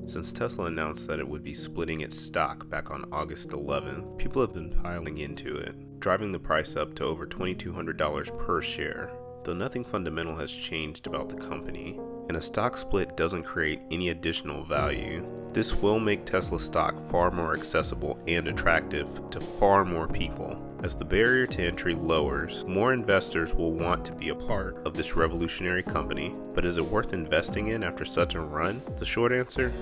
Since Tesla announced that it would be splitting its stock back on August 11th, people have been piling into it, driving the price up to over $2,200 per share. Though nothing fundamental has changed about the company, and a stock split doesn't create any additional value, this will make Tesla stock far more accessible and attractive to far more people. As the barrier to entry lowers, more investors will want to be a part of this revolutionary company. But is it worth investing in after such a run? The short answer,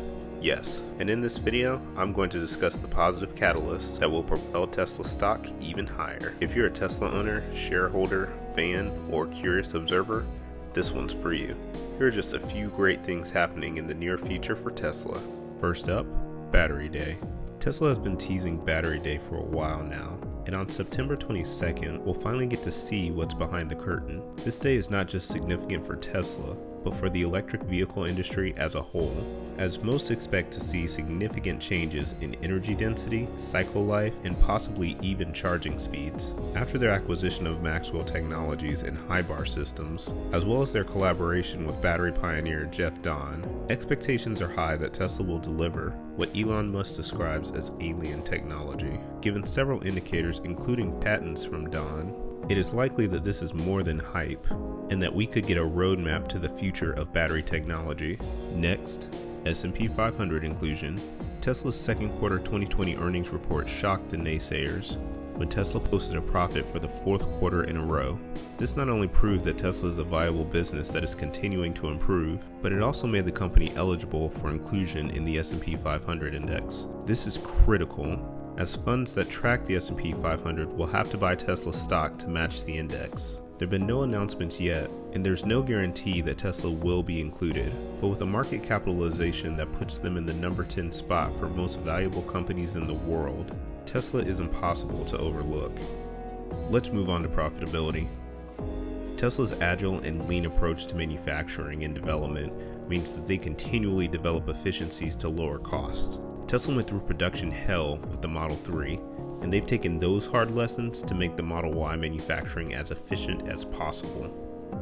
yes. And in this video, I'm going to discuss the positive catalysts that will propel Tesla stock even higher. If you're a Tesla owner, shareholder, fan, or curious observer, this one's for you. Here are just a few great things happening in the near future for Tesla. First up, Battery Day. Tesla has been teasing Battery Day for a while now, and on September 22nd, we'll finally get to see what's behind the curtain. This day is not just significant for Tesla, but for the electric vehicle industry as a whole, as most expect to see significant changes in energy density, cycle life, and possibly even charging speeds. After their acquisition of Maxwell Technologies and Highbar Systems, as well as their collaboration with battery pioneer Jeff Dahn, expectations are high that Tesla will deliver what Elon Musk describes as alien technology. Given several indicators including patents from Dahn, it is likely that this is more than hype, and that we could get a roadmap to the future of battery technology. Next, S&P 500 inclusion. Tesla's second quarter 2020 earnings report shocked the naysayers when Tesla posted a profit for the fourth quarter in a row. This not only proved that Tesla is a viable business that is continuing to improve, but it also made the company eligible for inclusion in the S&P 500 index. This is critical, as funds that track the S&P 500 will have to buy Tesla stock to match the index. There have been no announcements yet, and there's no guarantee that Tesla will be included, but with a market capitalization that puts them in the number 10 spot for most valuable companies in the world, Tesla is impossible to overlook. Let's move on to profitability. Tesla's agile and lean approach to manufacturing and development means that they continually develop efficiencies to lower costs. Tesla went through production hell with the Model 3, and they've taken those hard lessons to make the Model Y manufacturing as efficient as possible.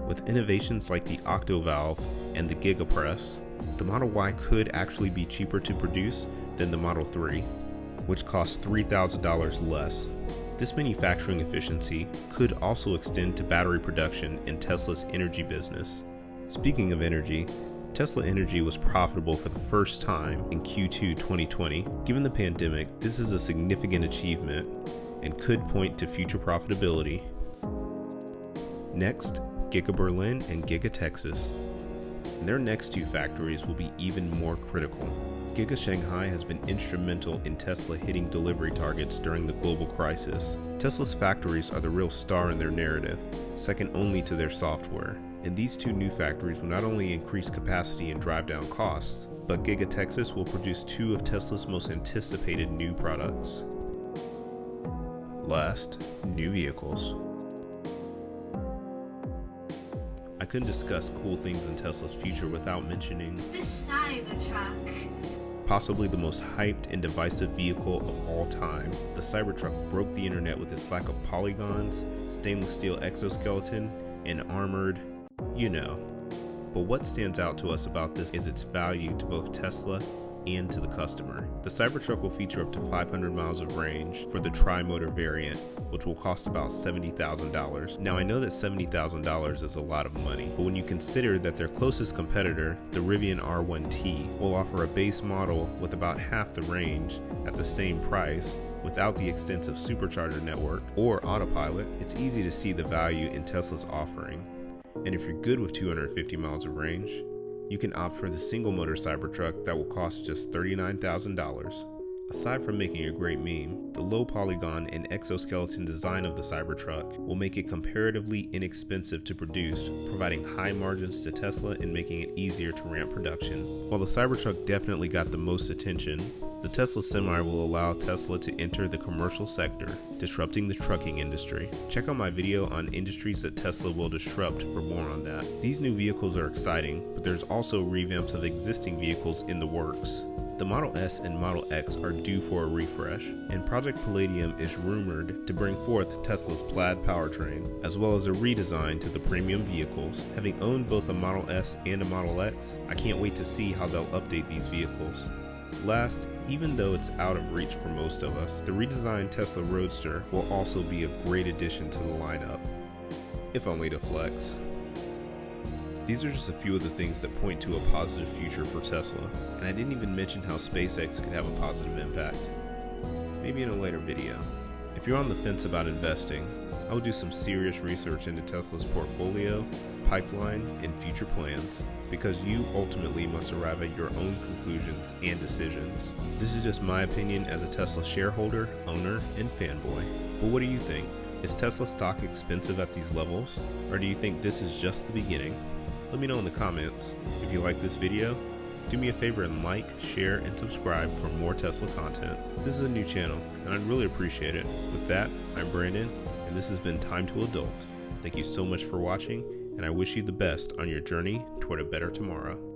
With innovations like the Octovalve and the Giga press, the Model Y could actually be cheaper to produce than the Model 3, which costs $3,000 less. This manufacturing efficiency could also extend to battery production in Tesla's energy business. Speaking of energy, Tesla Energy was profitable for the first time in Q2 2020. Given the pandemic, this is a significant achievement and could point to future profitability. Next, Giga Berlin and Giga Texas. And their next two factories will be even more critical. Giga Shanghai has been instrumental in Tesla hitting delivery targets during the global crisis. Tesla's factories are the real star in their narrative, second only to their software. And these two new factories will not only increase capacity and drive down costs, but Giga Texas will produce two of Tesla's most anticipated new products. Last, new vehicles. I couldn't discuss cool things in Tesla's future without mentioning the cybertruck. Possibly the most hyped and divisive vehicle of all time. The Cybertruck broke the internet with its lack of polygons, stainless steel exoskeleton, and armored, you know. But what stands out to us about this is its value to both Tesla and to the customer. The Cybertruck will feature up to 500 miles of range for the tri-motor variant, which will cost about $70,000. Now I know that $70,000 is a lot of money, but when you consider that their closest competitor, the Rivian R1T, will offer a base model with about half the range at the same price without the extensive supercharger network or autopilot, it's easy to see the value in Tesla's offering. And if you're good with 250 miles of range, you can opt for the single motor Cybertruck that will cost just $39,000. Aside from making a great meme, the low polygon and exoskeleton design of the Cybertruck will make it comparatively inexpensive to produce, providing high margins to Tesla and making it easier to ramp production. While the Cybertruck definitely got the most attention, the Tesla Semi will allow Tesla to enter the commercial sector, disrupting the trucking industry. Check out my video on industries that Tesla will disrupt for more on that. These new vehicles are exciting, but there's also revamps of existing vehicles in the works. The Model S and Model X are due for a refresh, and Project Palladium is rumored to bring forth Tesla's Plaid powertrain, as well as a redesign to the premium vehicles. Having owned both a Model S and a Model X, I can't wait to see how they'll update these vehicles. Last, even though it's out of reach for most of us, the redesigned Tesla Roadster will also be a great addition to the lineup, if only to flex. These are just a few of the things that point to a positive future for Tesla, and I didn't even mention how SpaceX could have a positive impact. Maybe in a later video. If you're on the fence about investing, I will do some serious research into Tesla's portfolio, pipeline, and future plans, because you ultimately must arrive at your own conclusions and decisions. This is just my opinion as a Tesla shareholder, owner, and fanboy. But what do you think? Is Tesla stock expensive at these levels, or do you think this is just the beginning? Let me know in the comments. If you like this video, do me a favor and like, share, and subscribe for more Tesla content. This is a new channel, and I'd really appreciate it. With that, I'm Brandon, and this has been Time to Adult. Thank you so much for watching, and I wish you the best on your journey toward a better tomorrow.